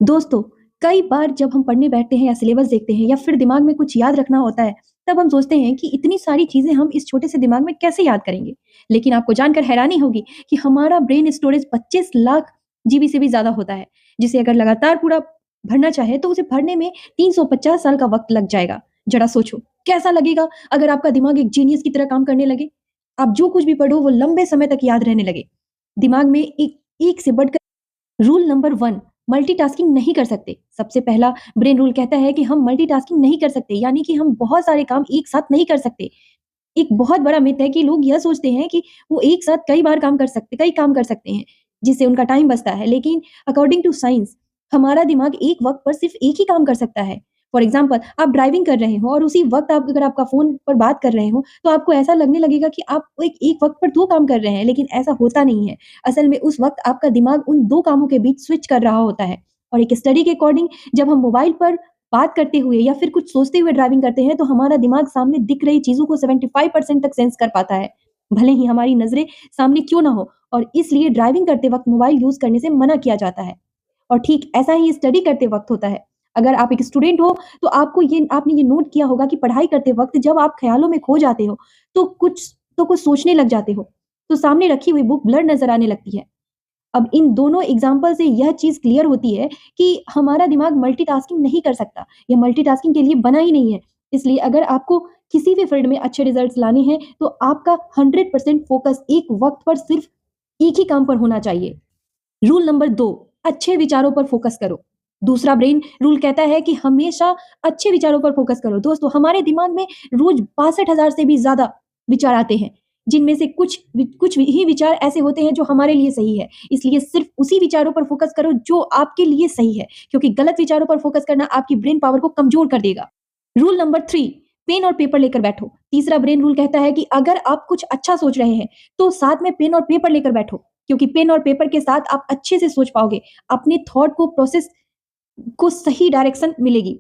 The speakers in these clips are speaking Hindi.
दोस्तों, कई बार जब हम पढ़ने बैठते हैं या सिलेबस देखते हैं या फिर दिमाग में कुछ याद रखना होता है, तब हम सोचते हैं कि इतनी सारी चीज़ें हम इस छोटे से दिमाग में कैसे याद करेंगे? लेकिन आपको जानकर हैरानी होगी कि हमारा ब्रेन स्टोरेज 25 लाख जीबी से भी ज़्यादा होता है, जिसे अगर लगातार पूरा भरना चाहे तो उसे भरने में 350 साल का वक़्त लग जाएगा। ज़रा सोचो, कैसा लगेगा अगर आपका दिमाग एक जीनियस की तरह काम करने लगे? आप जो कुछ भी पढ़ो वो लंबे समय तक याद रहने लगे। दिमाग में एक एक से बढ़कर रूल नंबर 1 मल्टीटास्किंग नहीं कर सकते। सबसे पहला ब्रेन रूल कहता है कि हम मल्टीटास्किंग नहीं कर सकते, यानी कि हम बहुत सारे काम एक साथ नहीं कर सकते। एक बहुत बड़ा मिथ है कि लोग यह सोचते हैं कि वो एक साथ कई काम कर सकते हैं, जिससे उनका टाइम बचता है। लेकिन अकॉर्डिंग टू साइंस हमारा दिमाग एक वक़्त पर सिर्फ़ एक ही काम कर सकता है। फॉर एग्ज़ाम्पल आप ड्राइविंग कर रहे हो और उसी वक़्त आप अगर आपका फ़ोन पर बात कर रहे हो, तो आपको ऐसा लगने लगेगा कि आप एक एक वक़्त पर 2 काम कर रहे हैं, लेकिन ऐसा होता नहीं है। असल में उस वक़्त आपका दिमाग उन 2 कामों के बीच स्विच कर रहा होता है। और एक स्टडी के अकॉर्डिंग जब हम मोबाइल पर बात करते हुए या फिर कुछ सोचते हुए ड्राइविंग करते हैं, तो हमारा दिमाग सामने दिख रही चीज़ों को 75% तक सेंस कर पाता है, भले ही हमारी नज़रें सामने क्यों ना हो। और इसलिए ड्राइविंग करते वक़्त मोबाइल यूज़ करने से मना किया जाता है। और ठीक ऐसा ही स्टडी करते वक़्त होता है। अगर आप एक स्टूडेंट हो, तो आपने ये नोट किया होगा कि पढ़ाई करते वक़्त जब आप ख़्यालों में खो जाते हो, तो कुछ सोचने लग जाते हो, तो सामने रखी हुई बुक ब्लर नज़र आने लगती है। अब इन दोनों एग्ज़ाम्पल से यह चीज़ क्लियर होती है कि हमारा दिमाग मल्टीटास्किंग नहीं कर सकता। ये मल्टीटास्किंग के लिए बना ही नहीं है। इसलिए अगर आपको किसी भी फ़ील्ड में अच्छे रिज़ल्ट्स लाने हैं, तो आपका 100% फ़ोकस एक वक़्त पर सिर्फ़ एक ही काम पर होना चाहिए। रूल नंबर 2 अच्छे विचारों पर फ़ोकस करो। दूसरा ब्रेन रूल कहता है कि हमेशा अच्छे विचारों पर फ़ोकस करो। दोस्तों, हमारे दिमाग में रोज़ 62,000 से भी ज़्यादा विचार आते हैं, जिनमें से कुछ ही विचार ऐसे होते हैं जो हमारे लिए सही है। इसलिए सिर्फ़ उसी विचारों पर फ़ोकस करो जो आपके लिए सही है, क्योंकि गलत विचारों पर फ़ोकस करना आपकी ब्रेन पावर को कमज़ोर कर देगा। रूल नंबर 3 पेन और पेपर लेकर बैठो। तीसरा ब्रेन रूल कहता है कि अगर आप कुछ अच्छा सोच रहे हैं, तो साथ में पेन और पेपर लेकर बैठो, क्योंकि पेन और पेपर के साथ आप अच्छे से सोच पाओगे। अपने थॉट को प्रोसेस को सही डायरेक्शन मिलेगी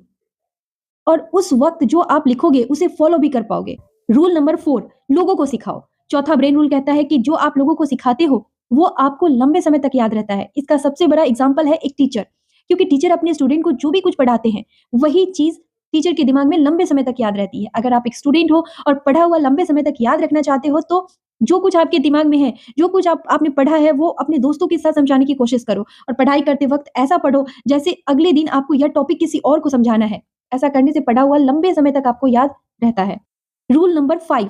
और उस वक़्त जो आप लिखोगे उसे फ़ॉलो भी कर पाओगे। रूल नंबर 4 लोगों को सिखाओ। चौथा ब्रेन रूल कहता है कि जो आप लोगों को सिखाते हो, वो आपको लंबे समय तक याद रहता है। इसका सबसे बड़ा एग्ज़ाम्पल है एक टीचर, क्योंकि टीचर अपने स्टूडेंट को जो भी कुछ पढ़ाते हैं, वही चीज़ टीचर के दिमाग में लंबे समय तक याद रहती है। अगर आप एक स्टूडेंट हो और पढ़ा हुआ लंबे समय तक याद रखना चाहते हो, तो जो कुछ आपके दिमाग में है, जो कुछ आपने पढ़ा है, वो अपने दोस्तों के साथ समझाने की कोशिश करो और पढ़ाई करते वक़्त ऐसा पढ़ो, जैसे अगले दिन आपको यह टॉपिक किसी और को समझाना है। ऐसा करने से पढ़ा हुआ लंबे समय तक आपको याद रहता है। रूल नंबर 5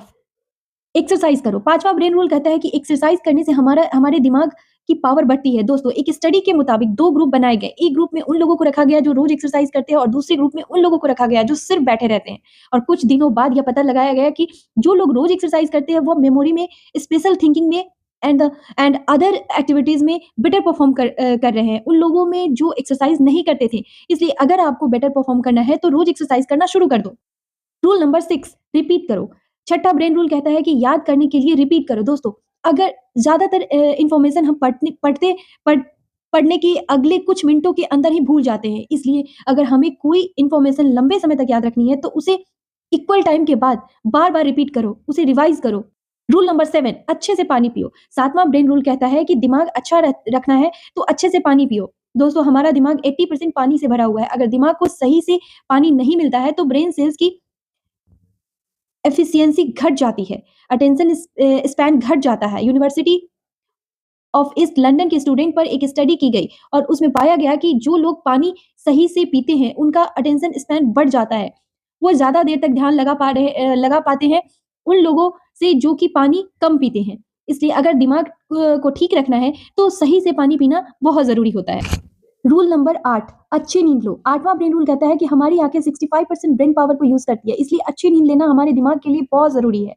एक्सरसाइज़ करो। 5वां ब्रेन रूल कहता है कि एक्सरसाइज़ करने से हमारे दिमाग की पावर बढ़ती है। दोस्तों, एक स्टडी के मुताबिक 2 ग्रुप बनाए गए। एक ग्रुप में उन लोगों को रखा गया जो रोज़ एक्सरसाइज़ करते हैं और दूसरे ग्रुप में उन लोगों को रखा गया जो सिर्फ़ बैठे रहते हैं। और कुछ दिनों बाद यह पता लगाया गया कि जो लोग रोज़ एक्सरसाइज़ करते हैं, वो मेमोरी में, स्पेशल थिंकिंग में एंड अदर एक्टिविटीज़ में बेटर परफ़ॉर्म कर रहे हैं। उन लोगों में जो एक्सरसाइज़ नहीं करते थे। इसलिए अगर आपको बेटर परफ़ॉर्म करना है, तो रोज़ एक्सरसाइज़ करना शुरू कर दो। रूल नंबर 6 रिपीट करो। छठा ब्रेन रूल कहता है कि याद करने के लिए रिपीट करो। दोस्तों, अगर ज़्यादातर इन्फॉर्मेशन हम पढ़ने के अगले कुछ मिनटों के अंदर ही भूल जाते हैं। इसलिए अगर हमें कोई इन्फॉर्मेशन लंबे समय तक याद रखनी है, तो उसे इक्वल टाइम के बाद बार-बार रिपीट करो, उसे रिवाइज़ करो। रूल नंबर 7 अच्छे से पानी पियो। 7वां ब्रेन रूल कहता है कि दिमाग अच्छा रखना है, तो अच्छे से पानी पियो। दोस्तों, हमारा दिमाग 80% पानी से भरा हुआ है। अगर दिमाग को सही से पानी नहीं मिलता है, तो ब्रेन सेल्स की एफिशिएंसी घट जाती है, अटेंशन स्पैन घट जाता है। यूनिवर्सिटी ऑफ ईस्ट लंदन के स्टूडेंट पर एक स्टडी की गई और उसमें पाया गया कि जो लोग पानी सही से पीते हैं, उनका अटेंशन स्पैन बढ़ जाता है। वो ज़्यादा देर तक ध्यान लगा पाते हैं उन लोगों से जो कि पानी कम पीते हैं। इसलिए अगर दिमाग को ठीक रखना है, तो सही से पानी पीना बहुत ज़रूरी होता है। रूल नंबर 8 अच्छी नींद लो। 8वां ब्रेन रूल कहता है कि हमारी आँखें 65% ब्रेन पावर को यूज़ करती है, इसलिए अच्छी नींद लेना हमारे दिमाग के लिए बहुत ज़रूरी है।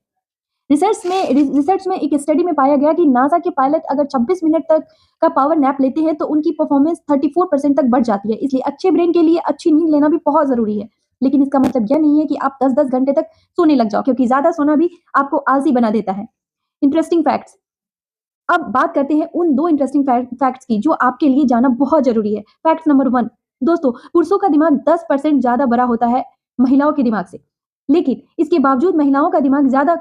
रिसर्च में एक स्टडी में पाया गया कि नासा के पायलट अगर 26 मिनट तक का पावर नैप लेते हैं, तो उनकी परफॉर्मेंस 34% तक बढ़ जाती है। इसलिए अच्छे ब्रेन के लिए अच्छी नींद लेना भी बहुत ज़रूरी है। लेकिन इसका मतलब यह नहीं है कि आप 10-10 घंटे तक सोने लग जाओ, क्योंकि ज़्यादा सोना भी आपको आलसी बना देता है। इंटरेस्टिंग फैक्ट्स अब बात करते हैं उन 2 इंटरेस्टिंग फैक्ट्स की जो आपके लिए जानना बहुत ज़रूरी है। फैक्ट नंबर 1 दोस्तों, पुरुषों का दिमाग 10% ज़्यादा बड़ा होता है महिलाओं के दिमाग से। लेकिन इसके बावजूद महिलाओं का दिमाग ज़्यादा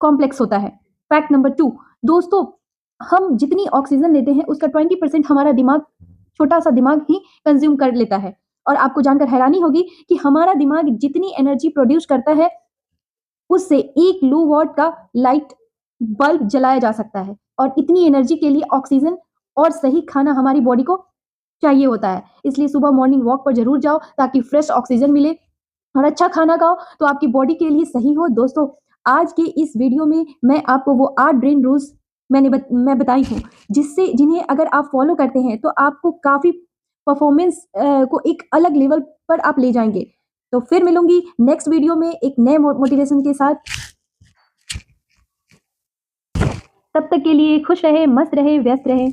कॉम्प्लेक्स होता है। फैक्ट नंबर 2 दोस्तों, हम जितनी ऑक्सीजन लेते हैं उसका 20% हमारा दिमाग छोटा-सा दिमाग ही कंज़्यूम कर लेता है। और आपको जानकर हैरानी होगी कि हमारा दिमाग जितनी एनर्जी प्रोड्यूस करता है, उससे 1 लो वॉट का लाइट बल्ब जलाया जा सकता है और इतनी एनर्जी के लिए ऑक्सीजन और सही खाना हमारी बॉडी को चाहिए होता है। इसलिए सुबह मॉर्निंग वॉक पर ज़रूर जाओ ताकि फ्रेश ऑक्सीजन मिले और अच्छा खाना खाओ तो आपकी बॉडी के लिए सही हो। दोस्तों, आज के इस वीडियो में मैं आपको वो 8 ब्रेन रूल्स मैं बताई हूँ, जिन्हें अगर आप फॉलो करते हैं तो आपको काफ़ी परफॉर्मेंस को एक अलग लेवल पर आप ले जाएँगे। तो फिर मिलूँगी नेक्स्ट वीडियो में एक नए मोटिवेशन के साथ। तब तक के लिए खुश रहें, मस्त रहें, व्यस्त रहें।